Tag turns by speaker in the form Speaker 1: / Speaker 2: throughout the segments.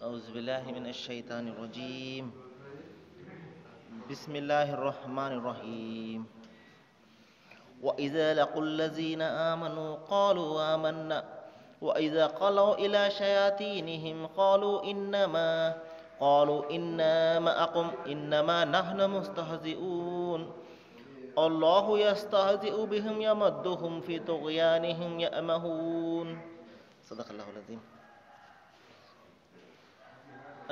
Speaker 1: أعوذ بالله من الشيطان الرجيم. بسم الله الرحمن الرحيم. وإذا لقوا الذين آمنوا قالوا آمنا وإذا خلوا إلى شياطينهم قالوا إنا معكم إنما نحن مستهزئون الله يستهزئ بهم يمدهم في طغيانهم يأمهون. صدق الله العظيم.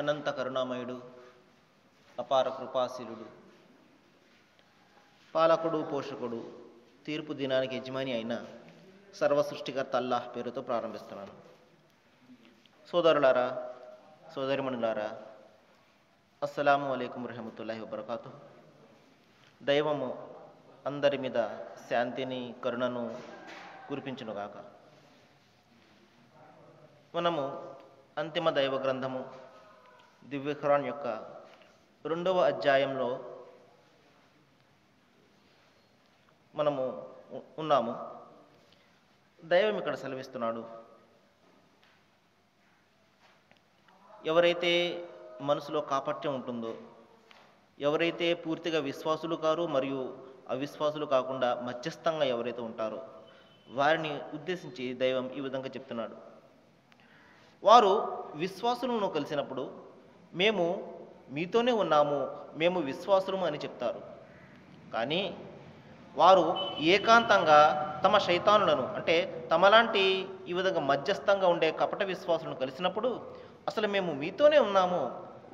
Speaker 1: అనంత కరుణామయుడు, అపార కృపాశీలుడు, పాలకుడు, పోషకుడు, తీర్పు దినానికి యజమాని అయిన సర్వ సృష్టికర్త అల్లాహ్ పేరుతో ప్రారంభిస్తున్నాను. సోదరులారా, సోదరిమణులారా, అస్సలాము అలైకుం వరహమతుల్లాహి వబరకాతు. దైవము అందరి మీద శాంతిని, కరుణను కురిపించునుగాక. మనము అంతిమ దైవ గ్రంథము దివ్య ఖురాన్ యొక్క 2వ అధ్యాయంలో మనము ఉన్నాము. దైవం ఇక్కడ సెలవిస్తున్నాడు, ఎవరైతే మనసులో కాపట్యం ఉంటుందో, ఎవరైతే పూర్తిగా విశ్వాసులు కారు మరియు అవిశ్వాసులు కాకుండా మధ్యస్థంగా ఎవరైతే ఉంటారో వారిని ఉద్దేశించి దైవం ఈ విధంగా చెప్తున్నాడు. వారు విశ్వాసులను కలిసినప్పుడు మేము మీతోనే ఉన్నాము, మేము విశ్వాసులము అని చెప్తారు. కానీ వారు ఏకాంతంగా తమ శైతానులను, అంటే తమలాంటి ఈ విధంగా మధ్యస్థంగా ఉండే కపట విశ్వాసులను కలిసినప్పుడు అసలు మేము మీతోనే ఉన్నాము,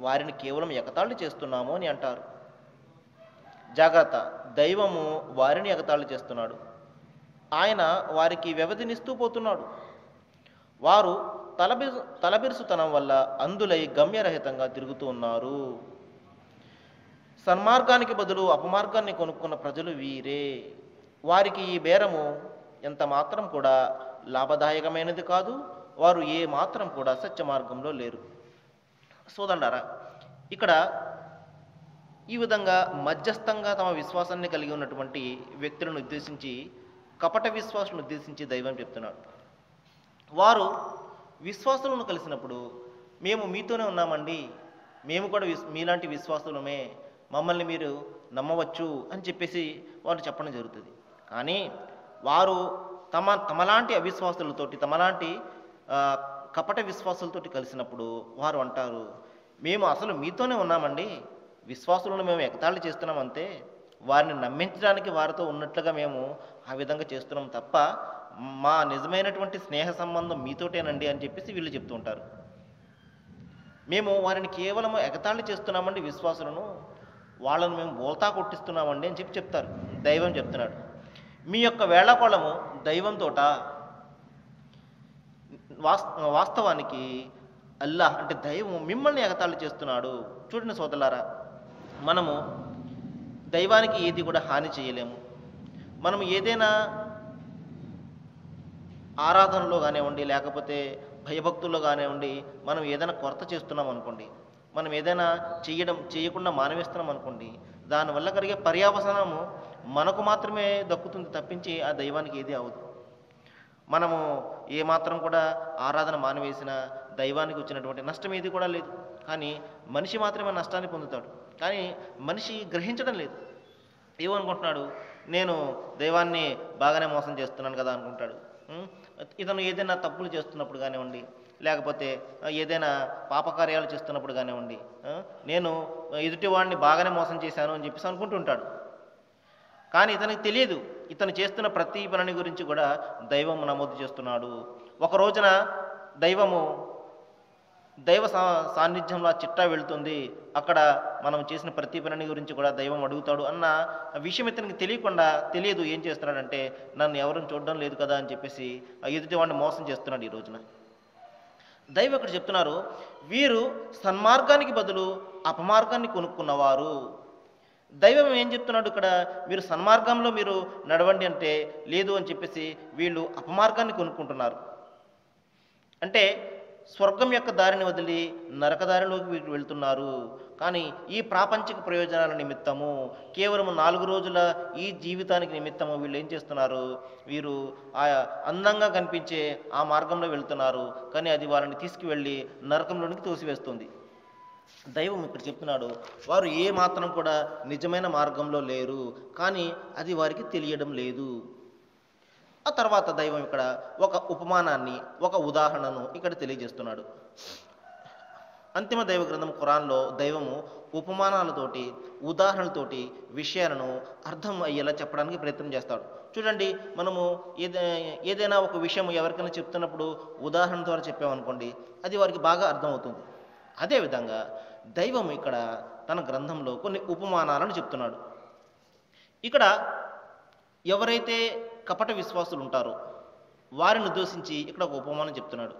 Speaker 1: వారిని కేవలం ఎగతాళి చేస్తున్నాము అని అంటారు. జాగ్రత్త, దైవము వారిని ఎగతాళి చేస్తున్నాడు. ఆయన వారికి వ్యవధినిస్తూ పోతున్నాడు. వారు తలబిరుసుతనం వల్ల అందులై గమ్యరహితంగా తిరుగుతూ ఉన్నారు. సన్మార్గానికి బదులు అపమార్గాన్ని కొనుక్కున్న ప్రజలు వీరే. వారికి ఈ బేరము ఎంత మాత్రం కూడా లాభదాయకమైనది కాదు. వారు ఏ మాత్రం కూడా సత్య మార్గంలో లేరు. సోదరులారా, ఇక్కడ ఈ విధంగా మధ్యస్థంగా తమ విశ్వాసాన్ని కలిగి ఉన్నటువంటి వ్యక్తులను ఉద్దేశించి, కపట విశ్వాసులను ఉద్దేశించి దైవం చెప్తున్నాడు. వారు విశ్వాసులను కలిసినప్పుడు మేము మీతోనే ఉన్నామండి, మేము కూడా మీలాంటి విశ్వాసులమే, మమ్మల్ని మీరు నమ్మవచ్చు అని చెప్పేసి వాళ్ళు చెప్పడం జరుగుతుంది. కానీ వారు తమలాంటి అవిశ్వాసులతోటి, తమలాంటి కపట విశ్వాసులతోటి కలిసినప్పుడు వారు అంటారు, మేము అసలు మీతోనే ఉన్నామండి, విశ్వాసులను మేము ఎగతాళి చేస్తున్నాం అంతే, వారిని నమ్మించడానికి వారితో ఉన్నట్లుగా మేము ఆ విధంగా చేస్తున్నాం తప్ప మా నిజమైనటువంటి స్నేహ సంబంధం మీతోటేనండి అని చెప్పేసి వీళ్ళు చెప్తూ ఉంటారు. మేము వారిని కేవలం ఎగతాళి చేస్తున్నామండి, విశ్వాసులను, వాళ్ళను మేము బోల్తా కొట్టిస్తున్నామండి అని చెప్తారు. దైవం చెప్తున్నాడు, మీ యొక్క వేళాకోళము దైవంతోట. వాస్తవానికి అల్లాహ్ అంటే దైవం మిమ్మల్ని ఎగతాళి చేస్తున్నాడు. చూడండి సోదరులారా, మనము దైవానికి ఏది కూడా హాని చేయలేము. మనం ఏదైనా ఆరాధనలో కానివ్వండి, లేకపోతే భయభక్తుల్లో కానివ్వండి, మనం ఏదైనా కొరత చేస్తున్నాం అనుకోండి, మనం ఏదైనా చేయకుండా మానవేస్తున్నాం అనుకోండి, దానివల్ల కలిగే పర్యావసనము మనకు మాత్రమే దక్కుతుంది తప్పించి ఆ దైవానికి ఏది అవ్వదు. మనము ఏమాత్రం కూడా ఆరాధన మానవేసిన దైవానికి వచ్చినటువంటి నష్టం ఏది కూడా లేదు. కానీ మనిషి మాత్రమే నష్టాన్ని పొందుతాడు. కానీ మనిషి గ్రహించడం లేదు. ఏమనుకుంటున్నాడు, నేను దైవాన్ని బాగానే మోసం చేస్తున్నాను కదా అనుకుంటాడు. ఇతను ఏదైనా తప్పులు చేస్తున్నప్పుడు కానివ్వండి, లేకపోతే ఏదైనా పాపకార్యాలు చేస్తున్నప్పుడు కానివ్వండి, నేను ఎదుటివాడిని బాగానే మోసం చేశాను అని చెప్పేసి అనుకుంటుంటాడు. కానీ ఇతనికి తెలియదు, ఇతను చేస్తున్న ప్రతి పని గురించి కూడా దైవం నమోదు చేస్తున్నాడు. ఒక రోజున దైవ సాన్నిధ్యంలో చిట్టా వెళుతుంది, అక్కడ మనం చేసిన ప్రతి పని గురించి కూడా దైవం అడుగుతాడు అన్న విషయం ఇతనికి తెలియదు. ఏం చేస్తున్నాడంటే, నన్ను ఎవరిని చూడడం లేదు కదా అని చెప్పేసి ఎదుటి వాడిని మోసం చేస్తున్నాడు. ఈ రోజున దైవం ఇక్కడ చెప్తున్నారు, వీరు సన్మార్గానికి బదులు అపమార్గాన్ని కొనుక్కున్నవారు. దైవం ఏం చెప్తున్నాడు ఇక్కడ, మీరు సన్మార్గంలో మీరు నడవండి అంటే లేదు అని చెప్పేసి వీళ్ళు అపమార్గాన్ని కొనుక్కుంటున్నారు. అంటే స్వర్గం యొక్క దారిని వదిలి నరకదారిలోకి వీరు వెళ్తున్నారు. కానీ ఈ ప్రాపంచిక ప్రయోజనాల నిమిత్తము కేవలం 4 రోజుల ఈ జీవితానికి నిమిత్తము వీళ్ళు ఏం చేస్తున్నారు? వీరు ఆ అందంగా కనిపించే ఆ మార్గంలో వెళ్తున్నారు. కానీ అది వాళ్ళని తీసుకువెళ్ళి నరకంలోనికి తోసివేస్తుంది. దైవం ఇక్కడ చెప్తున్నాడు, వారు ఏ మాత్రం కూడా నిజమైన మార్గంలో లేరు, కానీ అది వారికి తెలియడం లేదు. ఆ తర్వాత దైవం ఇక్కడ ఒక ఉపమానాన్ని, ఒక ఉదాహరణను ఇక్కడ తెలియజేస్తున్నాడు. అంతిమ దైవ గ్రంథం ఖురాన్లో దైవము ఉపమానాలతోటి, ఉదాహరణలతోటి విషయాలను అర్థం అయ్యేలా చెప్పడానికి ప్రయత్నం చేస్తాడు. చూడండి, మనము ఏదైనా ఒక విషయం ఎవరికైనా చెప్తున్నప్పుడు ఉదాహరణ ద్వారా చెప్పామనుకోండి, అది వారికి బాగా అర్థమవుతుంది. అదేవిధంగా దైవం ఇక్కడ తన గ్రంథంలో కొన్ని ఉపమానాలను చెప్తున్నాడు. ఇక్కడ ఎవరైతే కపట విశ్వాసులు ఉంటారో వారిని ఉద్దేశించి ఇక్కడ ఒక ఉపమానం చెప్తున్నాడు.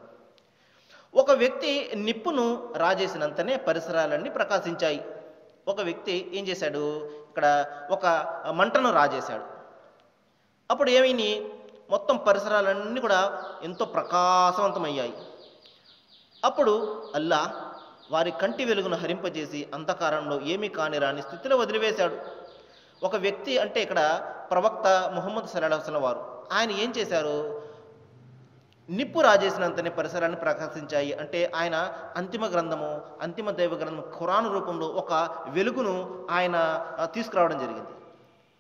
Speaker 1: ఒక వ్యక్తి నిప్పును రాజేసినంతనే పరిసరాలన్నీ ప్రకాశించాయి. ఒక వ్యక్తి ఏం చేశాడు? ఇక్కడ ఒక మంటను రాజేశాడు. అప్పుడు ఏమైంది? మొత్తం పరిసరాలన్నీ కూడా ఎంతో ప్రకాశవంతమయ్యాయి. అప్పుడు అల్లా వారి కంటి వెలుగును హరింపజేసి అంధకారంలో ఏమీ కానిరాని స్థితిలో వదిలివేశాడు. ఒక వ్యక్తి అంటే ఇక్కడ ప్రవక్త ముహమ్మద్ సల్లల్లాహు అలైహి వసల్లం వారు, ఆయన ఏం చేశారు? నిప్పు రాజేసినంతనే పరిసరాన్ని ప్రకాశించాయి అంటే ఆయన అంతిమ గ్రంథము, అంతిమ దైవ గ్రంథం ఖురాన్ రూపంలో ఒక వెలుగును ఆయన తీసుకురావడం జరిగింది.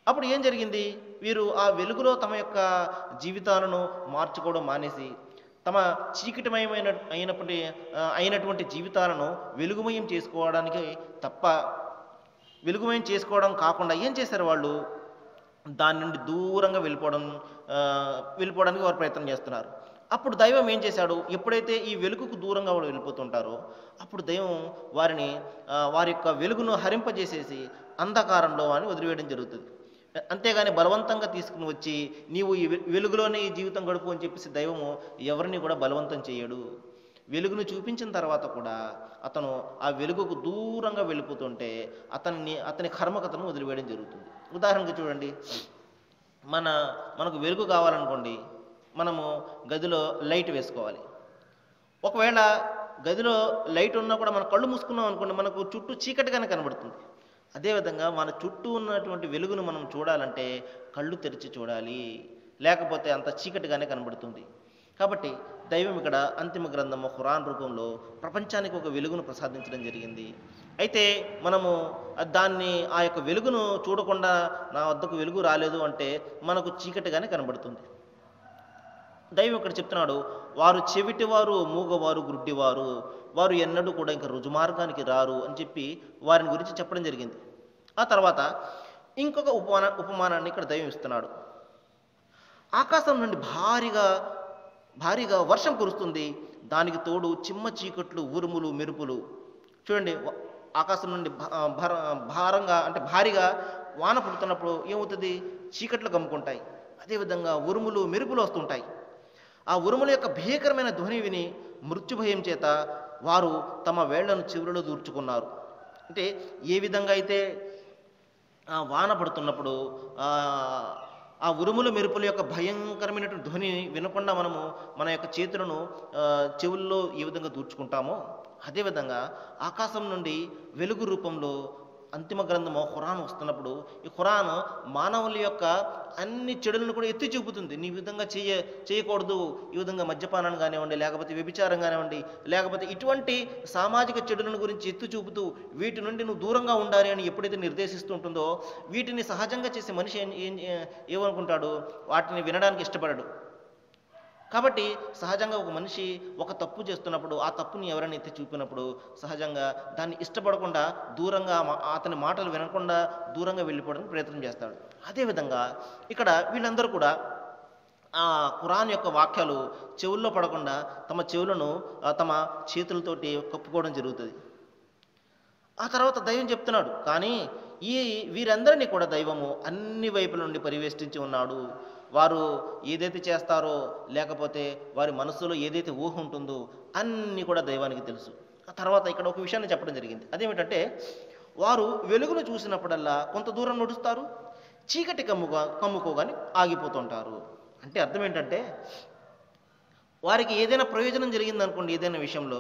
Speaker 1: అప్పుడు ఏం జరిగింది? వీరు ఆ వెలుగులో తమ యొక్క జీవితాలను మార్చుకోవడం మానేసి తమ చీకటిమయమైన అయినటువంటి జీవితాలను వెలుగుమయం చేసుకోవడానికి తప్ప, వెలుగుమయం చేసుకోవడం కాకుండా ఏం చేశారు? వాళ్ళు దాని నుండి దూరంగా వెళ్ళిపోవడానికి వారు ప్రయత్నం చేస్తున్నారు. అప్పుడు దైవం ఏం చేశాడు? ఎప్పుడైతే ఈ వెలుగుకు దూరంగా వాళ్ళు వెళ్ళిపోతుంటారో అప్పుడు దైవం వారిని వారి యొక్క వెలుగును హరింపజేసేసి అంధకారంలో అని వదిలివేయడం జరుగుతుంది. అంతేగాని బలవంతంగా తీసుకుని వచ్చి నీవు ఈ వెలుగులోనే ఈ జీవితం గడుపు అని చెప్పేసి దైవము ఎవరిని కూడా బలవంతం చేయడు. వెలుగును చూపించిన తర్వాత కూడా అతను ఆ వెలుగుకు దూరంగా వెళ్ళిపోతుంటే అతని కర్మకథను వదిలివేయడం జరుగుతుంది. ఉదాహరణకు చూడండి, మనకు వెలుగు కావాలనుకోండి, మనము గదిలో లైట్ వేసుకోవాలి. ఒకవేళ గదిలో లైట్ ఉన్నా కూడా మన కళ్ళు మూసుకున్నాం అనుకోండి, మనకు చుట్టూ చీకటిగానే కనబడుతుంది. అదేవిధంగా మన చుట్టూ ఉన్నటువంటి వెలుగును మనం చూడాలంటే కళ్ళు తెరిచి చూడాలి, లేకపోతే అంత చీకటిగానే కనబడుతుంది. కాబట్టి దైవం ఇక్కడ అంతిమ గ్రంథము ఖురాన్ రూపంలో ప్రపంచానికి ఒక వెలుగును ప్రసాదించడం జరిగింది. అయితే మనము దాన్ని ఆ యొక్క వెలుగును చూడకుండా నా వద్దకు వెలుగు రాలేదు అంటే మనకు చీకటిగానే కనబడుతుంది. దైవం ఇక్కడ చెప్తున్నాడు, వారు చెవిటివారు, మూగవారు, గుడ్డివారు, వారు ఎన్నడూ కూడా ఇంకా రుజుమార్గానికి రారు అని చెప్పి వారిని గురించి చెప్పడం జరిగింది. ఆ తర్వాత ఇంకొక ఉపమానాన్ని ఇక్కడ దైవం ఇస్తున్నాడు. ఆకాశం నుండి భారీగా వర్షం కురుస్తుంది, దానికి తోడు చిమ్మ చీకట్లు, ఉరుములు, మెరుపులు. చూడండి, ఆకాశం నుండి భారీగా వాన పుడుతున్నప్పుడు ఏమవుతుంది? చీకట్లు కమ్ముకుంటాయి. అదేవిధంగా ఉరుములు, మెరుపులు వస్తుంటాయి. ఆ ఉరుముల యొక్క భీకరమైన ధ్వని విని మృత్యుభయం చేత వారు తమ వేళ్లను చివరిలో దూర్చుకున్నారు. అంటే ఏ విధంగా అయితే వాన పడుతున్నప్పుడు ఆ ఉరుములు మెరుపుల యొక్క భయంకరమైనటువంటి ధ్వని వినకుండా మనము మన యొక్క చేతులను చెవుల్లో ఏ విధంగా దూర్చుకుంటామో అదేవిధంగా ఆకాశం నుండి వెలుగు రూపంలో అంతిమ గ్రంథము ఖురాన్ వస్తున్నప్పుడు ఈ ఖురాన్ మానవుల యొక్క అన్ని చెడులను కూడా ఎత్తి చూపుతుంది. నీ విధంగా చేయకూడదు, ఈ విధంగా మద్యపానం కానివ్వండి, లేకపోతే వ్యభిచారం కానివ్వండి, లేకపోతే ఇటువంటి సామాజిక చెడులను గురించి ఎత్తి చూపుతూ వీటి నుండి నువ్వు దూరంగా ఉండాలి అని ఎప్పుడైతే నిర్దేశిస్తూ ఉంటుందో వీటిని సహజంగా చేసే మనిషి ఏమనుకుంటాడు? వాటిని వినడానికి ఇష్టపడడు. కాబట్టి సహజంగా ఒక మనిషి ఒక తప్పు చేస్తున్నప్పుడు ఆ తప్పుని ఎవరైనా ఎత్తి చూపినప్పుడు సహజంగా దాన్ని ఇష్టపడకుండా దూరంగా అతని మాటలు వినకుండా దూరంగా వెళ్ళిపోవడానికి ప్రయత్నం చేస్తాడు. అదేవిధంగా ఇక్కడ వీళ్ళందరూ కూడా ఆ ఖురాన్ యొక్క వాక్యాలు చెవుల్లో పడకుండా తమ చెవులను తమ చేతులతోటి కప్పుకోవడం జరుగుతుంది. ఆ తర్వాత దైవం చెప్తున్నాడు, కానీ వీరందరినీ కూడా దైవము అన్ని వైపుల నుండి పరివేష్టించి ఉన్నాడు. వారు ఏదైతే చేస్తారో లేకపోతే వారి మనస్సులో ఏదైతే ఊహ ఉంటుందో అన్నీ కూడా దైవానికి తెలుసు. ఆ తర్వాత ఇక్కడ ఒక విషయాన్ని చెప్పడం జరిగింది. అదేమిటంటే వారు వెలుగును చూసినప్పుడల్లా కొంత దూరం నడుస్తారు, చీకటి కమ్ముకోగాని ఆగిపోతుంటారు. అంటే అర్థం ఏంటంటే వారికి ఏదైనా ప్రయోజనం జరిగిందనుకోండి ఏదైనా విషయంలో,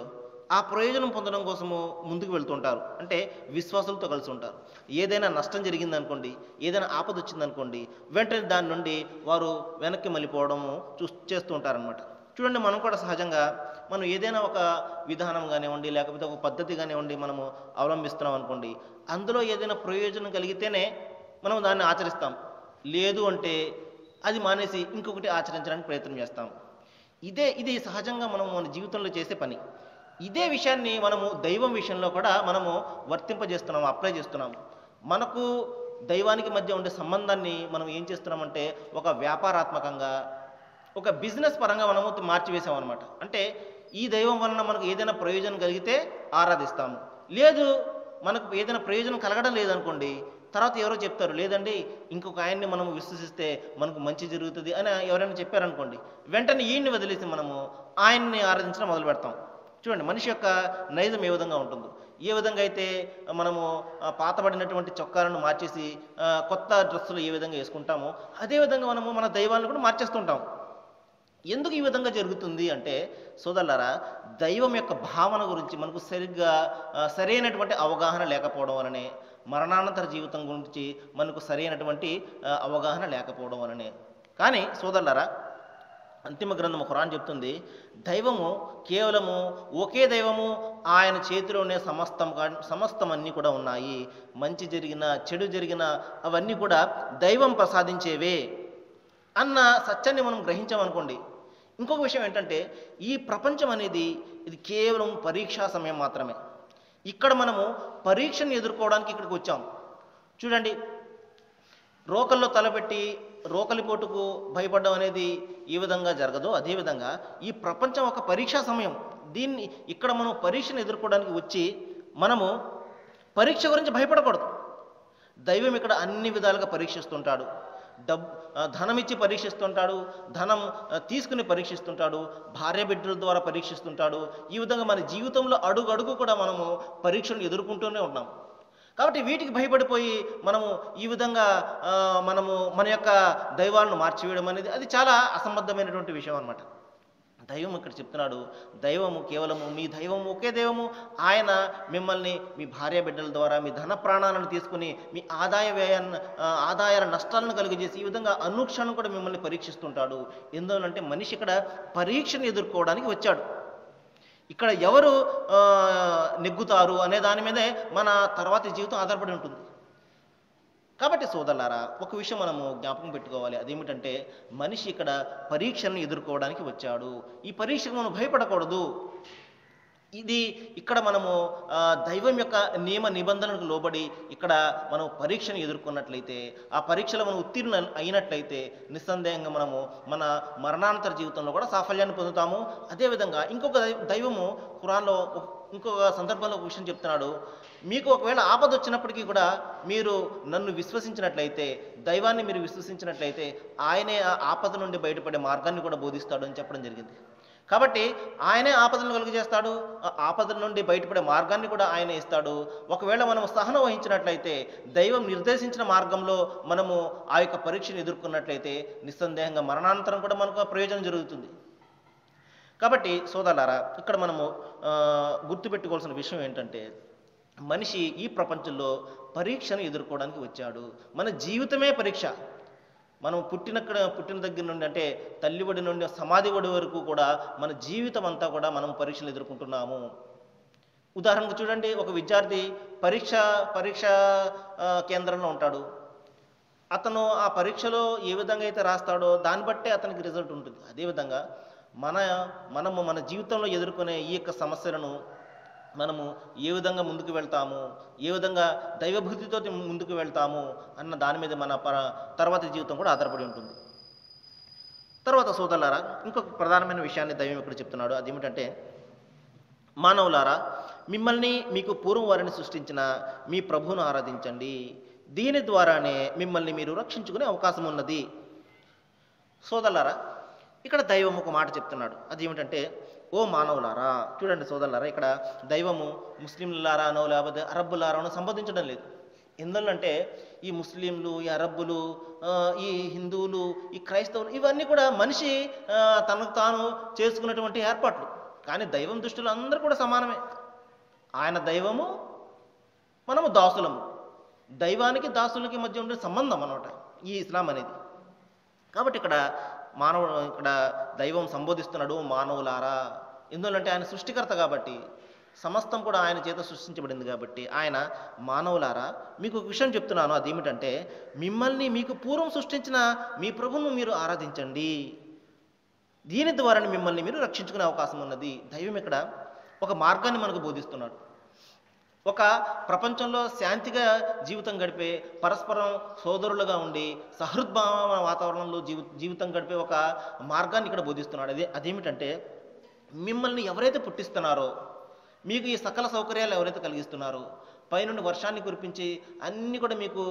Speaker 1: ఆ ప్రయోజనం పొందడం కోసము ముందుకు వెళ్తుంటారు. అంటే విశ్వాసులతో కలిసి ఉంటారు. ఏదైనా నష్టం జరిగిందనుకోండి, ఏదైనా ఆపద వచ్చిందనుకోండి, వెంటనే దాని నుండి వారు వెనక్కి మళ్ళీపోవడము చేస్తూ ఉంటారనమాట. చూడండి, మనం కూడా సహజంగా మనం ఏదైనా ఒక విధానం కానివ్వండి, లేకపోతే ఒక పద్ధతి కానివ్వండి మనము అవలంబిస్తున్నాం అనుకోండి, అందులో ఏదైనా ప్రయోజనం కలిగితేనే మనం దాన్ని ఆచరిస్తాం. లేదు అంటే అది మానేసి ఇంకొకటి ఆచరించడానికి ప్రయత్నం చేస్తాం. ఇది సహజంగా మనం మన జీవితంలో చేసే పని. ఇదే విషయాన్ని మనము దైవం విషయంలో కూడా మనము వర్తింపజేస్తున్నాము, అప్లై చేస్తున్నాము. మనకు దైవానికి మధ్య ఉండే సంబంధాన్ని మనం ఏం చేస్తున్నామంటే ఒక వ్యాపారాత్మకంగా, ఒక బిజినెస్ పరంగా మనము మార్చివేసామన్నమాట. అంటే ఈ దైవం వలన మనకు ఏదైనా ప్రయోజనం కలిగితే ఆరాధిస్తాము, లేదు మనకు ఏదైనా ప్రయోజనం కలగడం లేదనుకోండి, తర్వాత ఎవరో చెప్తారు, లేదండి ఇంకొక ఆయన్ని మనము విశ్వసిస్తే మనకు మంచి జరుగుతుంది అని ఎవరైనా చెప్పారనుకోండి, వెంటనే ఈయన్ని వదిలేసి మనము ఆయన్ని ఆరాధించడం మొదలు పెడతాం. చూడండి, మనిషి యొక్క నైజం ఏ విధంగా ఉంటుందో. ఏ విధంగా అయితే మనము పాతబడినటువంటి చొక్కాలను మార్చేసి కొత్త డ్రెస్సులు ఏ విధంగా వేసుకుంటామో, అదేవిధంగా మనము మన దైవాలను కూడా మార్చేస్తుంటాం. ఎందుకు ఈ విధంగా జరుగుతుంది అంటే సోదరులారా, దైవం యొక్క భావన గురించి మనకు సరైనటువంటి అవగాహన లేకపోవడం వలనే, మరణానంతర జీవితం గురించి మనకు సరైనటువంటి అవగాహన లేకపోవడం వలనే. కానీ సోదరులారా, అంతిమ గ్రంథము ఖురాన్ చెప్తుంది, దైవము కేవలము ఒకే దైవము, ఆయన చేతిలోనే సమస్తం అన్నీ కూడా ఉన్నాయి. మంచి జరిగిన చెడు జరిగిన అవన్నీ కూడా దైవం ప్రసాదించేవే అన్న సత్యాన్ని మనం గ్రహించామనుకోండి. ఇంకొక విషయం ఏంటంటే, ఈ ప్రపంచం అనేది ఇది కేవలం పరీక్షా సమయం మాత్రమే. ఇక్కడ మనము పరీక్షను ఎదుర్కోవడానికి ఇక్కడికి వచ్చాం. చూడండి, రోకల్లో తలపెట్టి రోకలిపోటుకు భయపడడం అనేది ఏ విధంగా జరగదో, అదేవిధంగా ఈ ప్రపంచం ఒక పరీక్షా సమయం. ఇక్కడ మనం పరీక్షను ఎదుర్కోవడానికి వచ్చి మనము పరీక్ష గురించి భయపడకూడదు. దైవం ఇక్కడ అన్ని విధాలుగా పరీక్షిస్తుంటాడు. ధనం ఇచ్చి పరీక్షిస్తుంటాడు, ధనం తీసుకుని పరీక్షిస్తుంటాడు, భార్య బిడ్డల ద్వారా పరీక్షిస్తుంటాడు. ఈ విధంగా మన జీవితంలో అడుగు అడుగు కూడా మనము పరీక్షను ఎదుర్కొంటూనే ఉన్నాం. కాబట్టి వీటికి భయపడిపోయి మనము ఈ విధంగా మనము మన యొక్క దైవాలను మార్చివేయడం అనేది అది చాలా అసంబద్ధమైనటువంటి విషయం అన్నమాట. దైవం ఇక్కడ చెప్తున్నాడు, దైవము కేవలము మీ దైవము ఒకే దైవము. ఆయన మిమ్మల్ని మీ భార్య బిడ్డల ద్వారా మీ ధన ప్రాణాలను తీసుకుని మీ ఆదాయ నష్టాలను కలిగజేసి ఈ విధంగా అనుక్షణం కూడా మిమ్మల్ని పరీక్షిస్తుంటాడు. ఎందుకంటే మనిషి ఇక్కడ పరీక్షను ఎదుర్కోవడానికి వచ్చాడు. ఇక్కడ ఎవరు నెగ్గుతారు అనే దాని మీదే మన తర్వాతి జీవితం ఆధారపడి ఉంటుంది. కాబట్టి సోదరులారా, ఒక విషయం మనము జ్ఞాపకం పెట్టుకోవాలి. అదేమిటంటే, మనిషి ఇక్కడ పరీక్షను ఎదుర్కోవడానికి వచ్చాడు. ఈ పరీక్షకు మనం భయపడకూడదు. ఇక్కడ మనము దైవం యొక్క నియమ నిబంధనలకు లోబడి ఇక్కడ మనం పరీక్షను ఎదుర్కొన్నట్లయితే, ఆ పరీక్షలో మనం ఉత్తీర్ణ అయినట్లయితే నిస్సందేహంగా మనము మన మరణానంతర జీవితంలో కూడా సాఫల్యాన్ని పొందుతాము. అదేవిధంగా ఇంకొక దైవము ఖురాన్లో ఇంకొక సందర్భంలో ఒక విషయం చెప్తున్నాడు, మీకు ఒకవేళ ఆపద వచ్చినప్పటికీ కూడా మీరు నన్ను విశ్వసించినట్లయితే, దైవాన్ని మీరు విశ్వసించినట్లయితే ఆయనే ఆ ఆపద నుండి బయటపడే మార్గాన్ని కూడా బోధిస్తాడు అని చెప్పడం జరిగింది. కాబట్టి ఆయనే ఆపదలను కలుగజేస్తాడు, ఆపదల నుండి బయటపడే మార్గాన్ని కూడా ఆయనే ఇస్తాడు. ఒకవేళ మనం సహనం వహించినట్లయితే, దైవం నిర్దేశించిన మార్గంలో మనము ఆ యొక్క పరీక్షను ఎదుర్కొన్నట్లయితే నిస్సందేహంగా మరణానంతరం కూడా మనకు ప్రయోజనం జరుగుతుంది. కాబట్టి సోదరులారా, ఇక్కడ మనము గుర్తుపెట్టుకోవాల్సిన విషయం ఏంటంటే, మనిషి ఈ ప్రపంచంలో పరీక్షను ఎదుర్కోవడానికి వచ్చాడు. మన జీవితమే పరీక్ష. మనం పుట్టిన దగ్గర నుండి, అంటే తల్లి ఒడి నుండి సమాధి ఒడి వరకు కూడా మన జీవితం అంతా కూడా మనం పరీక్షలు ఎదుర్కొంటున్నాము. ఉదాహరణకు చూడండి, ఒక విద్యార్థి పరీక్ష కేంద్రంలో ఉంటాడు. అతను ఆ పరీక్షలో ఏ విధంగా అయితే రాస్తాడో దాన్ని బట్టే అతనికి రిజల్ట్ ఉంటుంది. అదేవిధంగా మనము మన జీవితంలో ఎదుర్కొనే ఈ యొక్క సమస్యలను మనము ఏ విధంగా ముందుకు వెళ్తాము, ఏ విధంగా దైవభక్తితో ముందుకు వెళ్తాము అన్న దాని మీద మన తర్వాతి జీవితం కూడా ఆధారపడి ఉంటుంది. తర్వాత సోదరులారా, ఇంకొక ప్రధానమైన విషయాన్ని దైవం ఇక్కడ చెప్తున్నాడు. అదేమిటంటే, మానవులారా, మిమ్మల్ని మీకు పూర్వం వారిని సృష్టించిన మీ ప్రభువును ఆరాధించండి. దీని ద్వారానే మిమ్మల్ని మీరు రక్షించుకునే అవకాశం ఉన్నది. సోదరులారా, ఇక్కడ దైవం ఒక మాట చెప్తున్నాడు. అదేమిటంటే, ఓ మానవులారా. చూడండి సోదరులారా, ఇక్కడ దైవము ముస్లింలారానో లేకపోతే అరబ్బులారానో సంబోధించడం లేదు. ఎందుకంటే ఈ ముస్లింలు, ఈ అరబ్బులు, ఈ హిందువులు, ఈ క్రైస్తవులు, ఇవన్నీ కూడా మనిషి తనకు తాను చేసుకున్నటువంటి ఏర్పాట్లు. కానీ దైవం దృష్టిలో అందరూ కూడా సమానమే. ఆయన దైవము, మనము దాసులము. దైవానికి దాసులకి మధ్య ఉండే సంబంధం అన్నమాట ఈ ఇస్లాం అనేది. కాబట్టి ఇక్కడ దైవం సంబోధిస్తున్నాడు, మానవులారా. ఎందుకంటే ఆయన సృష్టికర్త కాబట్టి, సమస్తం కూడా ఆయన చేత సృష్టించబడింది కాబట్టి, ఆయన మానవులారా మీకు ఒక విషయం చెప్తున్నాను. అదేమిటంటే, మిమ్మల్ని మీకు పూర్వం సృష్టించిన మీ ప్రభువును మీరు ఆరాధించండి. దీని ద్వారా మిమ్మల్ని మీరు రక్షించుకునే అవకాశం ఉన్నది. దైవం ఇక్కడ ఒక మార్గాన్ని మనకు బోధిస్తున్నాడు. ఒక ప్రపంచంలో శాంతిగా జీవితం గడిపే, పరస్పరం సోదరులుగా ఉండి సహృద్భావ వాతావరణంలో జీవితం గడిపే ఒక మార్గాన్ని ఇక్కడ బోధిస్తున్నాడు. అదేమిటంటే, మిమ్మల్ని ఎవరైతే పుట్టిస్తున్నారో, మీకు ఈ సకల సౌకర్యాలు ఎవరైతే కలిగిస్తున్నారో, పైనుండి వర్షాన్ని కురిపించి అన్నీ కూడా మీకు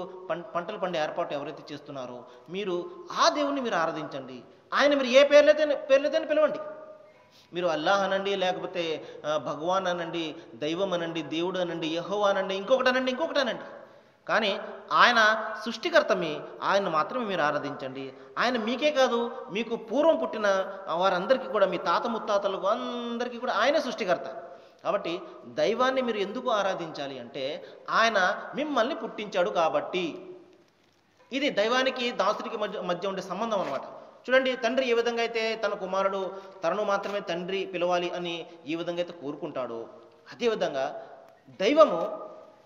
Speaker 1: పంటలు పండే ఏర్పాటు ఎవరైతే చేస్తున్నారో, మీరు ఆ దేవుణ్ణి మీరు ఆరాధించండి. ఆయన మీరు ఏ పేర్లైతే పిలవండి. మీరు అల్లాహ్ అనండి, లేకపోతే భగవాన్ అనండి, దైవం అనండి, దేవుడు అనండి, యెహోవా అనండి, ఇంకొకటి అనండి. కానీ ఆయన సృష్టికర్త, ఆయన మాత్రమే మీరు ఆరాధించండి. ఆయన మీకే కాదు, మీకు పూర్వం పుట్టిన వారందరికీ కూడా, మీ తాత ముత్తాతలకు అందరికీ కూడా ఆయనే సృష్టికర్త. కాబట్టి దైవాన్ని మీరు ఎందుకు ఆరాధించాలి అంటే, ఆయన మిమ్మల్ని పుట్టించాడు కాబట్టి. ఇది దైవానికి దాసుడికి మధ్య ఉండే సంబంధం అన్నమాట. చూడండి, తండ్రి ఏ విధంగా అయితే తన కుమారుడు తనను మాత్రమే తండ్రి పిలవాలి అని ఏ విధంగా అయితే కోరుకుంటాడో, అదేవిధంగా దైవము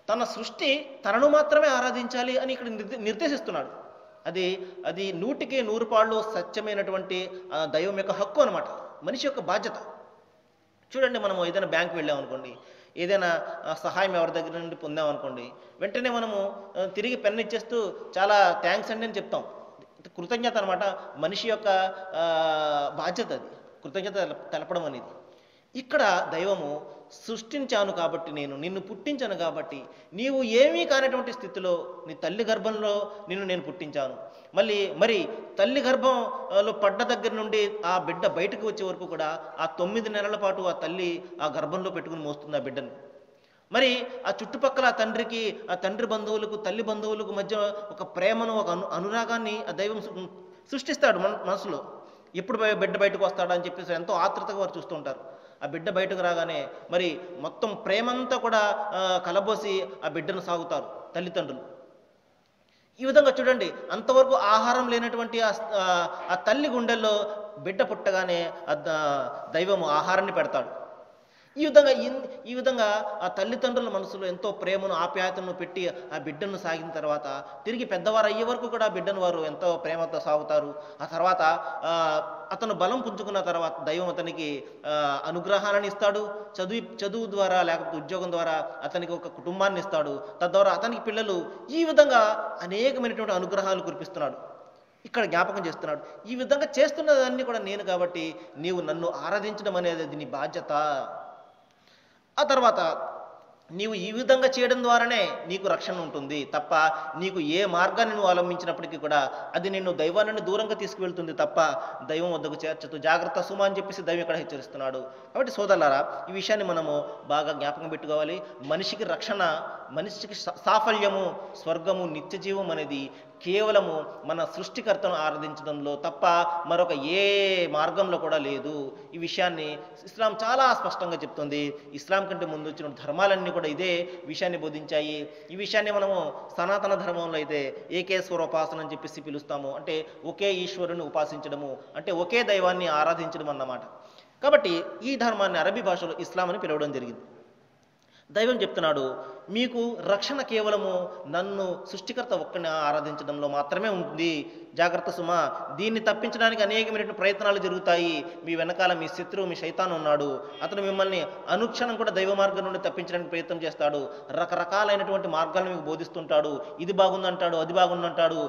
Speaker 1: తన సృష్టి తనను మాత్రమే ఆరాధించాలి అని ఇక్కడ నిర్దేశిస్తున్నాడు. అది 100% సత్యమైనటువంటి దైవం యొక్క హక్కు అనమాట, మనిషి యొక్క బాధ్యత. చూడండి, మనము ఏదైనా బ్యాంకు వెళ్ళామనుకోండి, ఏదైనా సహాయం ఎవరి దగ్గర నుండి పొందామనుకోండి, వెంటనే మనము తిరిగి పెన్ను ఇచ్చేస్తూ చాలా థ్యాంక్స్ అండి అని చెప్తాం. కృతజ్ఞత అనమాట, మనిషి యొక్క బాధ్యత అది, కృతజ్ఞత తెలపడం అనేది. ఇక్కడ దైవము సృష్టించాను కాబట్టి, నిన్ను పుట్టించాను కాబట్టి, నీవు ఏమీ కానటువంటి స్థితిలో నీ తల్లి గర్భంలో నేను పుట్టించాను. మరి తల్లి గర్భంలో పడ్డ దగ్గర నుండి ఆ బిడ్డ బయటకు వచ్చే వరకు కూడా ఆ 9 నెలల పాటు ఆ తల్లి ఆ గర్భంలో పెట్టుకుని మోస్తుంది ఆ బిడ్డను. మరి ఆ చుట్టుపక్కల ఆ తండ్రికి, ఆ తండ్రి బంధువులకు, తల్లి బంధువులకు మధ్య ఒక ప్రేమను, ఒక అనురాగాన్ని ఆ దైవం సృష్టిస్తాడు మనసులో. ఎప్పుడు బిడ్డ బయటకు వస్తాడా అని చెప్పేసి ఎంతో ఆతృతగా వారు చూస్తూ ఉంటారు. ఆ బిడ్డ బయటకు రాగానే మరి మొత్తం ప్రేమంతా కూడా కలబోసి ఆ బిడ్డను సాగుతారు తల్లిదండ్రులు. ఈ విధంగా చూడండి, అంతవరకు ఆహారం లేనటువంటి ఆ తల్లి గుండెల్లో బిడ్డ పుట్టగానే దైవము ఆహారాన్ని పెడతాడు. ఈ విధంగా ఆ తల్లిదండ్రుల మనసులో ఎంతో ప్రేమను, ఆప్యాయతను పెట్టి ఆ బిడ్డను సాగిన తర్వాత తిరిగి పెద్దవారు అయ్యే వరకు కూడా ఆ బిడ్డను వారు ఎంతో ప్రేమతో సాగుతారు. ఆ తర్వాత అతను బలం పుంజుకున్న తర్వాత దైవం అతనికి అనుగ్రహాలను ఇస్తాడు. చదువు ద్వారా, లేకపోతే ఉద్యోగం ద్వారా అతనికి ఒక కుటుంబాన్ని ఇస్తాడు. తద్వారా అతనికి పిల్లలు. ఈ విధంగా అనేకమైనటువంటి అనుగ్రహాలు కురిపిస్తున్నాడు. ఇక్కడ జ్ఞాపకం చేస్తున్నాడు, ఈ విధంగా చేస్తున్నదాన్ని కూడా నేను కాబట్టి నీవు నన్ను ఆరాధించడం అనేది నీ బాధ్యత. ఆ తర్వాత నీవు ఈ విధంగా చేయడం ద్వారానే నీకు రక్షణ ఉంటుంది తప్ప, నీకు ఏ మార్గాన్ని నువ్వు అవలంబించినప్పటికీ కూడా అది నిన్ను దైవాన్ని దూరంగా తీసుకువెళ్తుంది తప్ప దైవం వద్దకు చేర్చదు. జాగ్రత్త సుమా అని చెప్పేసి దైవం ఇక్కడ హెచ్చరిస్తున్నాడు. కాబట్టి సోదరులారా, ఈ విషయాన్ని మనము బాగా జ్ఞాపకం పెట్టుకోవాలి. మనిషికి రక్షణ, మనిషికి సాఫల్యము, స్వర్గము, నిత్య జీవం అనేది కేవలము మన సృష్టికర్తను ఆరాధించడంలో తప్ప మరొక ఏ మార్గంలో కూడా లేదు. ఈ విషయాన్ని ఇస్లాం చాలా స్పష్టంగా చెప్తుంది. ఇస్లాం కంటే ముందు వచ్చిన ధర్మాలన్నీ కూడా ఇదే విషయాన్ని బోధించాయి. ఈ విషయాన్ని మనము సనాతన ధర్మంలో అయితే ఏకేశ్వరోపాసన అని చెప్పేసి పిలుస్తాము. అంటే ఒకే ఈశ్వరుని ఉపాసించడము, అంటే ఒకే దైవాన్ని ఆరాధించడం అన్నమాట. కాబట్టి ఈ ధర్మాన్ని అరబీ భాషలో ఇస్లాం అని పిలవడం జరిగింది. దైవం చెప్తున్నాడు, మీకు రక్షణ కేవలము నన్ను సృష్టికర్త ఒక్కడిని ఆరాధించడంలో మాత్రమే ఉంది. జాగ్రత్త సుమా, దీన్ని తప్పించడానికి అనేకమైన ప్రయత్నాలు జరుగుతాయి. మీ వెనకాల మీ శత్రువు, మీ శైతాను ఉన్నాడు. అతను మిమ్మల్ని అనుక్షణం కూడా దైవ మార్గం నుండి తప్పించడానికి ప్రయత్నం చేస్తాడు. రకరకాలైనటువంటి మార్గాలను మీకు బోధిస్తుంటాడు. ఇది బాగుందంటాడు, అది బాగుందంటాడు.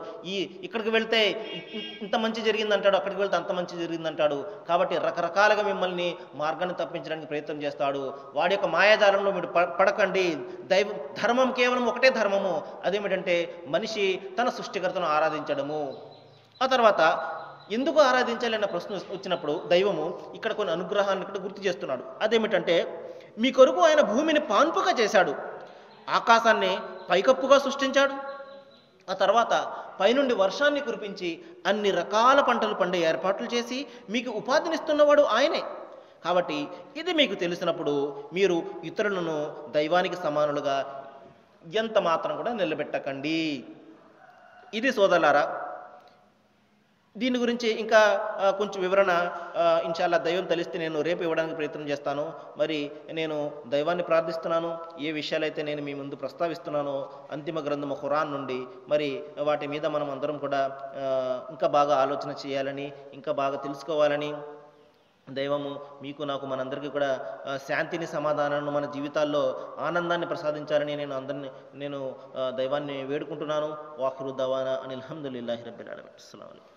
Speaker 1: ఇక్కడికి వెళ్తే ఇంత మంచి జరిగిందంటాడు, అక్కడికి వెళ్తే అంత మంచి జరిగిందంటాడు. కాబట్టి రకరకాలుగా మిమ్మల్ని మార్గాన్ని తప్పించడానికి ప్రయత్నం చేస్తాడు. వాడి యొక్క మాయాజాలంలో మీరు పడకండి. ధర్మం కేవలం ఒకటే ధర్మము, అదేమిటంటే మనిషి తన సృష్టికర్తను ఆరాధించడము. ఆ తర్వాత ఎందుకు ఆరాధించాలి అన్న ప్రశ్న వచ్చినప్పుడు దైవము ఇక్కడ కొన్ని అనుగ్రహాన్ని ఇక్కడ గుర్తు చేస్తున్నాడు. అదేమిటంటే, మీ కొరకు ఆయన భూమిని పాన్పుగా చేశాడు, ఆకాశాన్ని పైకప్పుగా సృష్టించాడు. ఆ తర్వాత పైనుండి వర్షాన్ని కురిపించి అన్ని రకాల పంటలు పండే ఏర్పాట్లు చేసి మీకు ఉపాధినిస్తున్నవాడు ఆయనే. కాబట్టి ఇది మీకు తెలిసినప్పుడు మీరు ఇతరులను దైవానికి సమానులుగా ఎంత మాత్రం కూడా నిలబెట్టకండి. ఇది సోదరులారా. దీని గురించి ఇంకా కొంచెం వివరణ ఇన్షాల్లా దైవం తెలిస్తే నేను రేపు ఇవ్వడానికి ప్రయత్నం చేస్తాను. మరి నేను దైవాన్ని ప్రార్థిస్తున్నాను, ఏ విషయాలైతే నేను మీ ముందు ప్రస్తావిస్తున్నానో అంతిమ గ్రంథము ఖురాన్ నుండి, మరి వాటి మీద మనం అందరం కూడా ఇంకా బాగా ఆలోచన చేయాలని, ఇంకా బాగా తెలుసుకోవాలని, దైవము మీకు నాకు మనందరికీ కూడా శాంతిని, సమాధానాన్ని, మన జీవితాల్లో ఆనందాన్ని ప్రసాదించాలని నేను దైవాన్ని వేడుకుంటున్నాను. వాఖిరు దవానా అనిల్ హమ్దులిల్లాహి రబ్బిల్ ఆలమీన్. అస్సలాము అలైకుం.